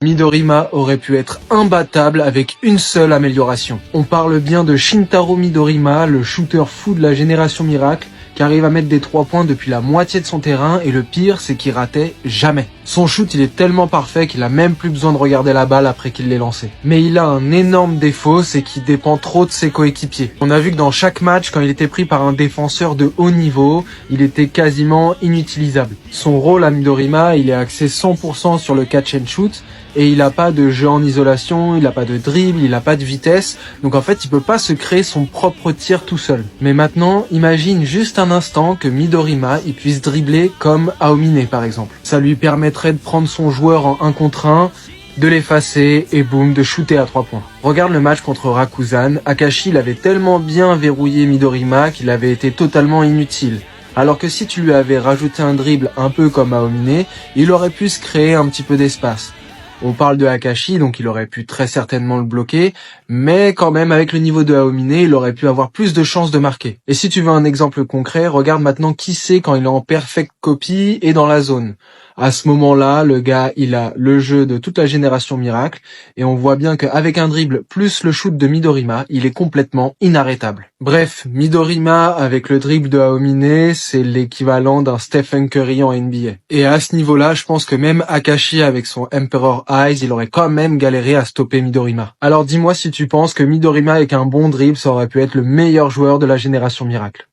Midorima aurait pu être imbattable avec une seule amélioration. On parle bien de Shintaro Midorima, le shooter fou de la génération Miracle, qui arrive à mettre des 3 points depuis la moitié de son terrain, et le pire, c'est qu'il ratait jamais. Son shoot, il est tellement parfait qu'il a même plus besoin de regarder la balle après qu'il l'ait lancée. Mais il a un énorme défaut, c'est qu'il dépend trop de ses coéquipiers. On a vu que dans chaque match, quand il était pris par un défenseur de haut niveau, il était quasiment inutilisable. Son rôle à Midorima, il est axé 100% sur le catch and shoot, et il a pas de jeu en isolation, il a pas de dribble, il a pas de vitesse, donc en fait il peut pas se créer son propre tir tout seul. Mais maintenant, imagine juste un instant que Midorima il puisse dribbler comme Aomine par exemple. Ça lui permettrait de prendre son joueur en 1 contre 1, de l'effacer et boum, de shooter à 3 points. Regarde le match contre Rakuzan, Akashi il avait tellement bien verrouillé Midorima qu'il avait été totalement inutile. Alors que si tu lui avais rajouté un dribble un peu comme Aomine, il aurait pu se créer un petit peu d'espace. On parle de Akashi, donc il aurait pu très certainement le bloquer, mais quand même avec le niveau de Aomine, il aurait pu avoir plus de chances de marquer. Et si tu veux un exemple concret, regarde maintenant qui c'est quand il est en perfect copy et dans la zone. À ce moment-là, le gars, il a le jeu de toute la génération Miracle, et on voit bien qu'avec un dribble plus le shoot de Midorima, il est complètement inarrêtable. Bref, Midorima avec le dribble de Aomine, c'est l'équivalent d'un Stephen Curry en NBA. Et à ce niveau-là, je pense que même Akashi avec son Emperor Eyes, il aurait quand même galéré à stopper Midorima. Alors dis-moi si tu penses que Midorima avec un bon dribble, ça aurait pu être le meilleur joueur de la génération Miracle.